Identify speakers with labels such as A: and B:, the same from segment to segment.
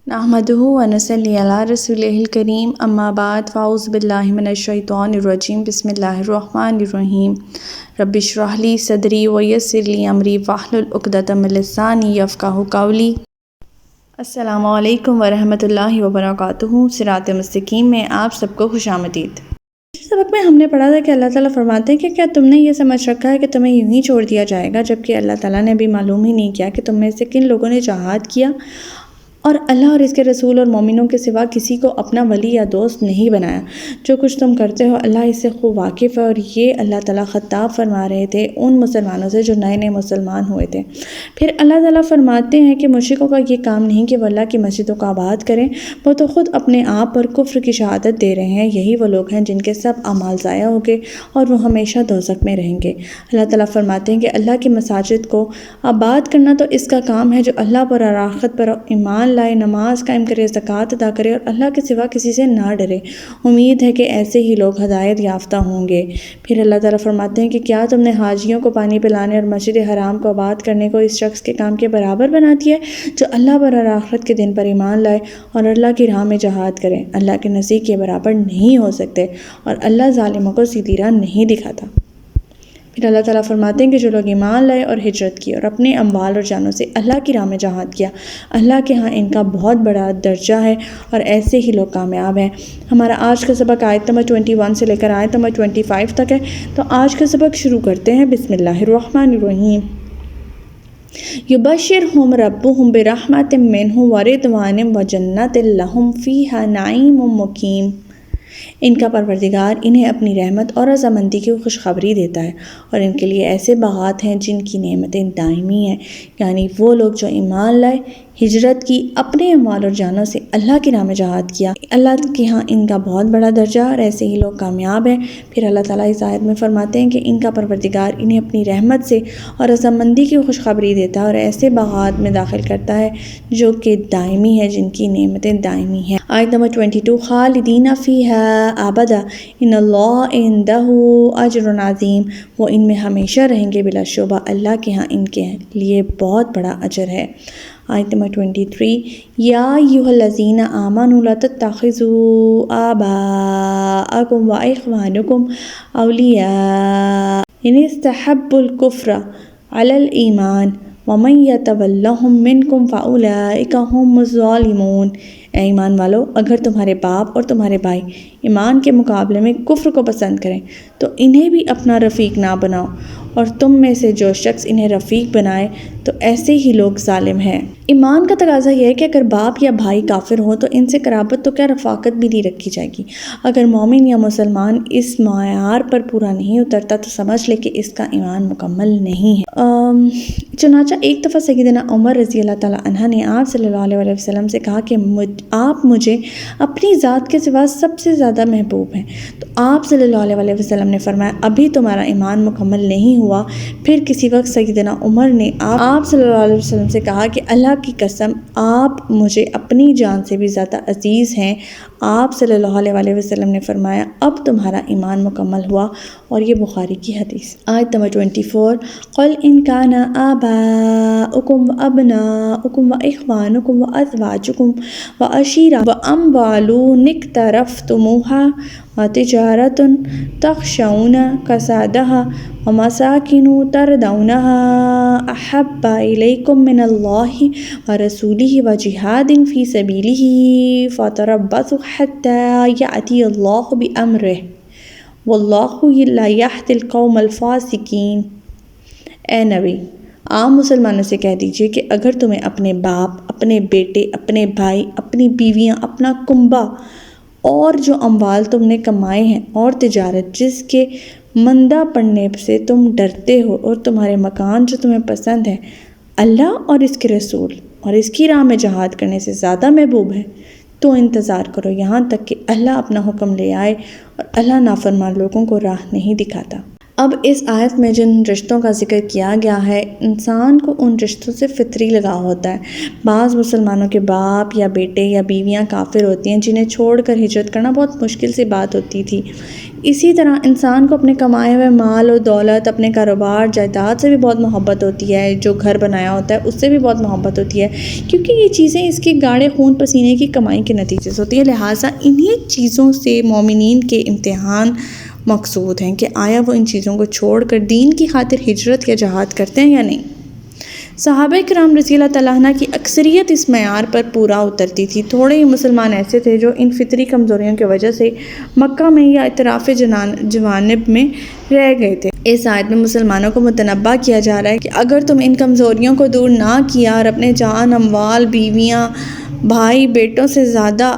A: نحمدہ ونصلی علی رسولہ الکریم اما بعد فاعوذ باللہ من الشیطان الرجیم بسم اللہ الرحمن الرحیم رب اشرح لی صدری ویسر لی امری واحلل عقدۃ من لسانی یفقہوا قولی۔ السلام علیکم ورحمۃ اللہ وبرکاتہ۔ صراط مستقیم میں آپ سب کو خوش آمدید۔ اس سبق میں ہم نے پڑھا تھا کہ اللہ تعالیٰ فرماتے ہیں کہ کیا تم نے یہ سمجھ رکھا ہے کہ تمہیں یوں ہی چھوڑ دیا جائے گا، جبکہ اللہ تعالیٰ نے ابھی معلوم ہی نہیں کیا کہ تم میں سے کن لوگوں نے جہاد کیا اور اللہ اور اس کے رسول اور مومنوں کے سوا کسی کو اپنا ولی یا دوست نہیں بنایا۔ جو کچھ تم کرتے ہو اللہ اس سے خوب واقف ہے۔ اور یہ اللہ تعالیٰ خطاب فرما رہے تھے ان مسلمانوں سے جو نئے نئے مسلمان ہوئے تھے۔ پھر اللہ تعالیٰ فرماتے ہیں کہ مشرکوں کا یہ کام نہیں کہ وہ اللہ کی مسجدوں کو آباد کریں، وہ تو خود اپنے آپ پر کفر کی شہادت دے رہے ہیں۔ یہی وہ لوگ ہیں جن کے سب اعمال ضائع ہو گئے اور وہ ہمیشہ دوزخ میں رہیں گے۔ اللہ تعالیٰ فرماتے ہیں کہ اللہ کی مساجد کو آباد کرنا تو اس کا کام ہے جو اللہ پر اور آخرت پر ایمان لائے، نماز قائم کرے، زکوٰۃ ادا کرے اور اللہ کے سوا کسی سے نہ ڈرے۔ امید ہے کہ ایسے ہی لوگ ہدایت یافتہ ہوں گے۔ پھر اللہ تعالیٰ فرماتے ہیں کہ کیا تم نے حاجیوں کو پانی پلانے اور مسجد حرام کو آباد کرنے کو اس شخص کے کام کے برابر بنا دیا ہے جو اللہ پر اور آخرت کے دن پر ایمان لائے اور اللہ کی راہ میں جہاد کرے؟ اللہ کے نزدیک کے برابر نہیں ہو سکتے اور اللہ ظالموں کو سیدھی راہ نہیں دکھاتا۔ پھر اللہ تعالیٰ فرماتے ہیں کہ جو لوگ ایمان لائے اور ہجرت کی اور اپنے اموال اور جانوں سے اللہ کی راہ میں جہاد کیا، اللہ کے ہاں ان کا بہت بڑا درجہ ہے اور ایسے ہی لوگ کامیاب ہیں۔ ہمارا آج کا سبق آیت نمبر 21 سے لے کر آیت نمبر 25 تک ہے، تو آج کا سبق شروع کرتے ہیں۔ بسم اللہ الرحمن الرحیم۔ یبشرہم ربہم برحمت منہ ورضوان وجنات لہم فیہا نعیم مقیم۔ ان کا پروردگار انہیں اپنی رحمت اور رضامندی کی خوشخبری دیتا ہے اور ان کے لیے ایسے باغات ہیں جن کی نعمتیں دائمی ہیں، یعنی وہ لوگ جو ایمان لائے، ہجرت کی، اپنے اموال اور جانوں سے اللہ کی راہ میں جہاد کیا، اللہ کے ہاں ان کا بہت بڑا درجہ اور ایسے ہی لوگ کامیاب ہیں۔ پھر اللہ تعالیٰ اس آیت میں فرماتے ہیں کہ ان کا پروردگار انہیں اپنی رحمت سے اور رضامندی کی خوشخبری دیتا ہے اور ایسے باغات میں داخل کرتا ہے جو کہ دائمی ہے، جن کی نعمتیں دائمی ہیں۔ آیت نمبر 22، خالدین فیہا ابدا ان اللہ عندہ اجر عظیم۔ وہ ان میں ہمیشہ رہیں گے، بلا شبہ اللہ کے ہاں ان کے لیے بہت بڑا اجر ہے۔ آیت نمبر 23، یا ایھا الذین آمنوا لا تتخذوا آباءکم واخوانکم اولیاء ان استحبوا الکفر علی الایمان ومن یتولہم منکم فاولئک ھم الظالمون۔ اے ایمان والو، اگر تمہارے باپ اور تمہارے بھائی ایمان کے مقابلے میں کفر کو پسند کریں تو انہیں بھی اپنا رفیق نہ بناؤ، اور تم میں سے جو شخص انہیں رفیق بنائے تو ایسے ہی لوگ ظالم ہیں۔ ایمان کا تقاضا یہ ہے کہ اگر باپ یا بھائی کافر ہو تو ان سے قرابت تو کیا رفاقت بھی نہیں رکھی جائے گی۔ اگر مومن یا مسلمان اس معیار پر پورا نہیں اترتا تو سمجھ لے کہ اس کا ایمان مکمل نہیں ہے۔ چنانچہ ایک دفعہ سیدنا عمر رضی اللہ تعالیٰ عنہ نے آپ صلی اللہ علیہ وسلم سے کہا کہ آپ مجھے اپنی ذات کے سوا سب سے زیادہ محبوب ہیں، تو آپ صلی اللہ علیہ وسلم نے فرمایا ابھی تمہارا ایمان مکمل نہیں ہوا۔ پھر کسی وقت سیدنا عمر نے آپ صلی اللہ علیہ وسلم سے کہا کہ اللہ کی قسم آپ مجھے اپنی جان سے بھی زیادہ عزیز ہیں۔ آپ صلی اللہ علیہ وسلم نے فرمایا اب تمہارا ایمان مکمل ہوا، اور یہ بخاری کی حدیث۔ آیت نمبر 24، قل ان کان آباؤکم وابناؤکم واخوانکم وازواجکم وعشیرۃ واموال اقترفتموها وتجارۃ تخشون کسادها ومساکن ترضونها احب الیکم من اللہ ورسولہ وجہاد فی سبیلہ فتربصوا حتی یأتی اللہ بامرہ واللہ لا یہدی القوم الفاسقین۔ اے نبی، عام مسلمانوں سے کہہ دیجئے کہ اگر تمہیں اپنے باپ، اپنے بیٹے، اپنے بھائی، اپنی بیویاں، اپنا کنبہ اور جو اموال تم نے کمائے ہیں اور تجارت جس کے مندہ پڑنے سے تم ڈرتے ہو اور تمہارے مکان جو تمہیں پسند ہے اللہ اور اس کے رسول اور اس کی راہ میں جہاد کرنے سے زیادہ محبوب ہے، تو انتظار کرو یہاں تک کہ اللہ اپنا حکم لے آئے، اور اللہ نافرمان لوگوں کو راہ نہیں دکھاتا۔ اب اس آیت میں جن رشتوں کا ذکر کیا گیا ہے، انسان کو ان رشتوں سے فطری لگاؤ ہوتا ہے۔ بعض مسلمانوں کے باپ یا بیٹے یا بیویاں کافر ہوتی ہیں، جنہیں چھوڑ کر ہجرت کرنا بہت مشکل سی بات ہوتی تھی۔ اسی طرح انسان کو اپنے کمائے ہوئے مال و دولت، اپنے کاروبار جائیداد سے بھی بہت محبت ہوتی ہے، جو گھر بنایا ہوتا ہے اس سے بھی بہت محبت ہوتی ہے، کیونکہ یہ چیزیں اس کے گاڑے خون پسینے کی کمائی کے نتیجے سے ہوتی ہے۔ لہٰذا انہی چیزوں سے مومنین کے امتحان مقصود ہیں کہ آیا وہ ان چیزوں کو چھوڑ کر دین کی خاطر ہجرت یا جہاد کرتے ہیں یا نہیں۔ صحابہ کرام رضی اللہ تعالیٰ عنہ کی اکثریت اس معیار پر پورا اترتی تھی۔ تھوڑے ہی مسلمان ایسے تھے جو ان فطری کمزوریوں کی وجہ سے مکہ میں یا اطراف جوانب میں رہ گئے تھے۔ اس آیت میں مسلمانوں کو متنبہ کیا جا رہا ہے کہ اگر تم ان کمزوریوں کو دور نہ کیا اور اپنے جان، اموال، بیویاں، بھائی، بیٹوں سے زیادہ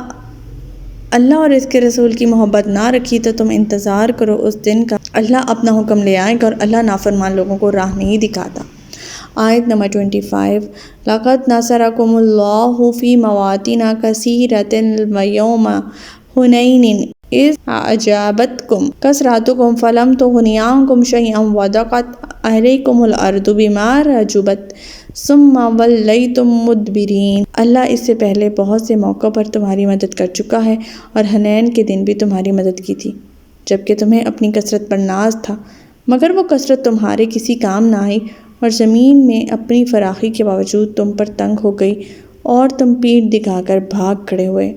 A: اللہ اور اس کے رسول کی محبت نہ رکھی تو تم انتظار کرو اس دن کا، اللہ اپنا حکم لے آئے گا اور اللہ نافرمان لوگوں کو راہ نہیں دکھاتا۔ آیت نمبر 25، لَقَدْ نَصَرَكُمُ اللَّهُ فِي مَوَاطِنَ كَثِيرَةٍ وَيَوْمَ حُنَيْنٍ إِذْ أَعْجَبَتْكُمْ كَثْرَتُكُمْ فَلَمْ تُغْنِ عَنْكُمْ شَيْئًا وَضَاقَتْ عَلَيْكُمُ الْأَرْضُ بِمَا رَحُبَتْ ثُمَّ وَلَّيْتُمْ مُدْبِرِينَ۔ اللہ اس سے پہلے بہت سے موقعوں پر تمہاری مدد کر چکا ہے اور حنین کے دن بھی تمہاری مدد کی تھی، جبکہ تمہیں اپنی کثرت پر ناز تھا، مگر وہ کثرت تمہارے کسی کام نہ آئی اور زمین میں اپنی فراخی کے باوجود تم پر تنگ ہو گئی اور تم پیٹھ دکھا کر بھاگ کھڑے ہوئے۔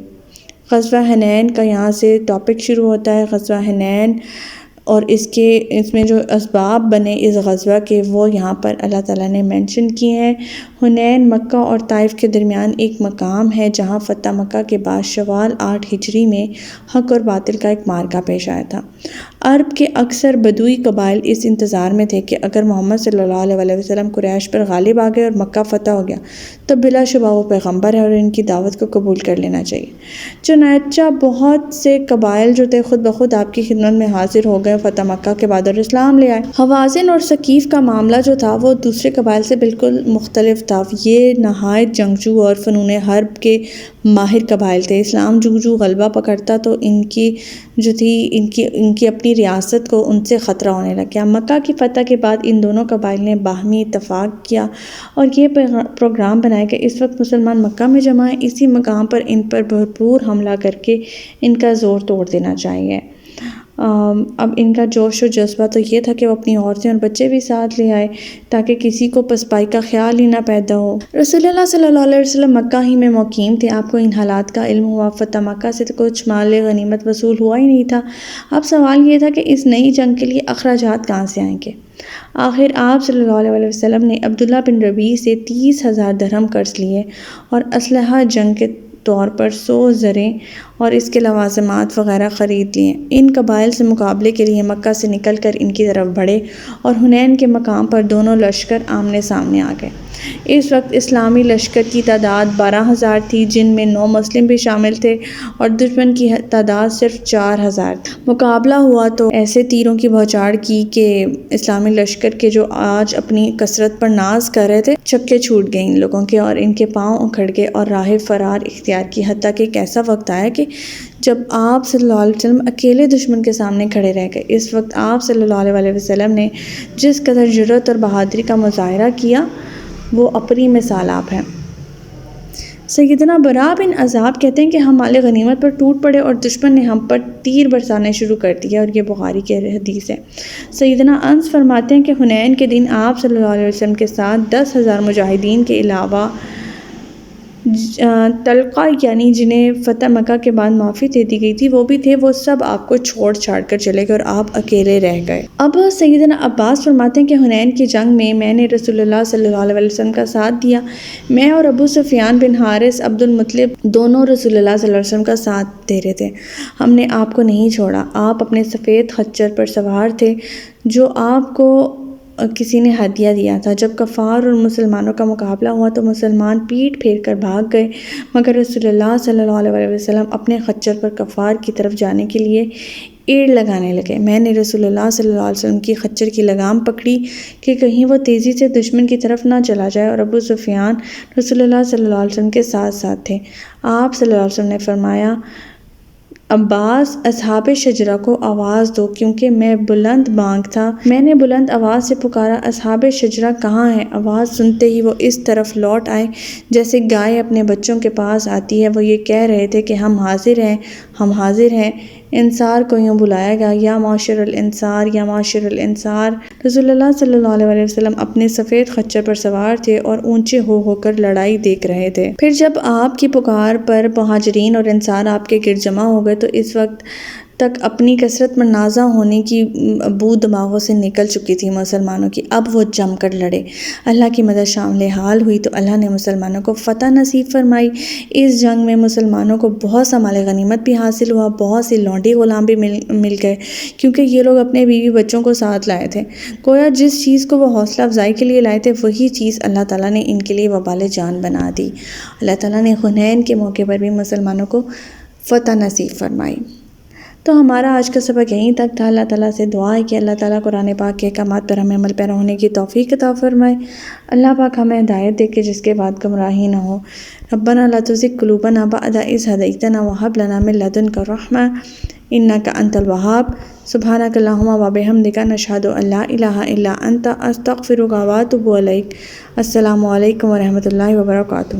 A: غزوہ حنین کا یہاں سے ٹاپک شروع ہوتا ہے۔ غزوہ حنین اور اس میں جو اسباب بنے اس غزوہ کے وہ یہاں پر اللہ تعالیٰ نے مینشن کیے ہیں۔ حنین مکہ اور طائف کے درمیان ایک مقام ہے جہاں فتح مکہ کے بعد شوال 8 ہجری میں حق اور باطل کا ایک معرکہ پیش آیا تھا۔ عرب کے اکثر بدوی قبائل اس انتظار میں تھے کہ اگر محمد صلی اللہ علیہ وسلم قریش پر غالب آ گئے اور مکہ فتح ہو گیا تو بلا شبہ وہ پیغمبر ہے اور ان کی دعوت کو قبول کر لینا چاہیے۔ چنانچہ بہت سے قبائل جو تھے خود بخود آپ کی خدمت میں حاضر ہو گئے فتح مکہ کے بعد اور اسلام لے آئے۔ حوازن اور ثقیف کا معاملہ جو تھا وہ دوسرے قبائل سے بالکل مختلف تھا۔ یہ نہایت جنگجو اور فنون حرب کے ماہر قبائل تھے۔ اسلام جو غلبہ پکڑتا تو ان کی اپنی ریاست کو ان سے خطرہ ہونے لگ گیا۔ مکہ کی فتح کے بعد ان دونوں قبائل نے باہمی اتفاق کیا اور یہ پروگرام بنایا کہ اس وقت مسلمان مکہ میں جمع ہیں، اسی مقام پر ان پر بھرپور حملہ کر کے ان کا زور توڑ دینا چاہیے۔ اب ان کا جوش و جذبہ تو یہ تھا کہ وہ اپنی عورتیں اور بچے بھی ساتھ لے آئے تاکہ کسی کو پسپائی کا خیال ہی نہ پیدا ہو۔ رسول اللہ صلی اللہ علیہ وسلم مکہ ہی میں مقیم تھے۔ آپ کو ان حالات کا علم ہوا۔ فتح مکہ سے کچھ مال غنیمت وصول ہوا ہی نہیں تھا۔ اب سوال یہ تھا کہ اس نئی جنگ کے لیے اخراجات کہاں سے آئیں گے؟ آخر آپ صلی اللہ علیہ وسلم نے عبداللہ بن ربیع سے 30,000 درہم قرض لیے اور اسلحہ جنگ کے طور پر 100 زریں اور اس کے لوازمات وغیرہ خرید لیے۔ ان قبائل سے مقابلے کے لیے مکہ سے نکل کر ان کی طرف بڑھے اور حنین کے مقام پر دونوں لشکر آمنے سامنے آ گئے۔ اس وقت اسلامی لشکر کی تعداد 12,000 تھی، جن میں 9 مسلم بھی شامل تھے اور دشمن کی تعداد صرف 4,000 تھی۔ مقابلہ ہوا تو ایسے تیروں کی بوچھاڑ کی کہ اسلامی لشکر کے جو آج اپنی کثرت پر ناز کر رہے تھے چکے چھوٹ گئے ان لوگوں کے اور ان کے پاؤں اکھڑ گئے اور راہ فرار اختیار کی، حتیٰ کہ ایک ایسا وقت آیا کہ جب آپ صلی اللہ علیہ وسلم اکیلے دشمن کے سامنے کھڑے رہ گئے۔ اس وقت آپ صلی اللہ علیہ وسلم نے جس قدر جرأت اور بہادری کا مظاہرہ کیا وہ اپنی مثال آپ ہیں۔ سیدنا براء بن عازب کہتے ہیں کہ ہم مال غنیمت پر ٹوٹ پڑے اور دشمن نے ہم پر تیر برسانے شروع کر دیے، اور یہ بخاری کی حدیث ہے۔ سیدنا انس فرماتے ہیں کہ حنین کے دن آپ صلی اللہ علیہ وسلم کے ساتھ 10,000 مجاہدین کے علاوہ طلقہ یعنی جنہیں فتح مکہ کے بعد معافی دے دی گئی تھی وہ بھی تھے، وہ سب آپ کو چھوڑ چھاڑ کر چلے گئے اور آپ اکیلے رہ گئے۔ اب سیدنا عباس فرماتے ہیں کہ حنین کی جنگ میں نے رسول اللہ صلی اللہ علیہ وسلم کا ساتھ دیا۔ میں اور ابو سفیان بن حارث عبد المطلب دونوں رسول اللہ صلی اللہ علیہ وسلم کا ساتھ دے رہے تھے۔ ہم نے آپ کو نہیں چھوڑا۔ آپ اپنے سفید خچر پر سوار تھے جو آپ کو کسی نے ہدیہ دیا تھا۔ جب کفار اور مسلمانوں کا مقابلہ ہوا تو مسلمان پیٹ پھیر کر بھاگ گئے، مگر رسول اللہ صلی اللہ علیہ وسلم اپنے خچر پر کفار کی طرف جانے کے لیے ایڑ لگانے لگے۔ میں نے رسول اللہ صلی اللہ علیہ وسلم کی خچر کی لگام پکڑی کہ کہیں وہ تیزی سے دشمن کی طرف نہ چلا جائے، اور ابو سفیان رسول اللہ صلی اللہ علیہ وسلم کے ساتھ ساتھ تھے۔ آپ صلی اللہ علیہ وسلم نے فرمایا عباس اصحاب شجرہ کو آواز دو کیونکہ میں بلند بانگ تھا۔ میں نے بلند آواز سے پکارا اصحاب شجرہ کہاں ہیں؟ آواز سنتے ہی وہ اس طرف لوٹ آئے جیسے گائے اپنے بچوں کے پاس آتی ہے۔ وہ یہ کہہ رہے تھے کہ ہم حاضر ہیں، ہم حاضر ہیں۔ انصار کو یوں بلایا گیا، یا معشر الانصار، یا معشر الانصار۔ رسول اللہ صلی اللہ علیہ وسلم اپنے سفید خچر پر سوار تھے اور اونچے ہو کر لڑائی دیکھ رہے تھے۔ پھر جب آپ کی پکار پر مہاجرین اور انصار آپ کے گرد جمع ہو گئے تو اس وقت تک اپنی کثرت پر نازع ہونے کی بو دماغوں سے نکل چکی تھی مسلمانوں کی۔ اب وہ جم کر لڑے۔ اللہ کی مدد شامل حال ہوئی تو اللہ نے مسلمانوں کو فتح نصیب فرمائی۔ اس جنگ میں مسلمانوں کو بہت سا مال غنیمت بھی حاصل ہوا، بہت سی لونڈی غلام بھی مل گئے کیونکہ یہ لوگ اپنے بیوی بچوں کو ساتھ لائے تھے۔ گویا جس چیز کو وہ حوصلہ افزائی کے لیے لائے تھے وہی چیز اللہ تعالیٰ نے ان کے لیے وبال جان بنا دی۔ اللہ تعالیٰ نے حنین کے موقع پر بھی مسلمانوں کو فتح نصیب فرمائی۔ تو ہمارا آج کا سبق یہیں تک تھا۔ اللہ تعالیٰ سے دعا ہے کہ اللہ تعالیٰ قرآن پاک کے احکامات پر ہمیں عمل پیرا ہونے کی توفیق عطا فرمائے۔ اللہ پاک ہمیں ہدایت دے کے جس کے بعد گمراہی نہ ہو۔ ربنا لا تزغ قلوبنا بعد إذ هديتنا وهب لنا من لدنك رحمة إنك أنت الوهاب۔ سبحانك اللهم وبحمدك نشهد أن لا إله إلا أنت أستغفرك وأتوب إليك۔ السلام علیکم ورحمۃ اللہ وبرکاتہ۔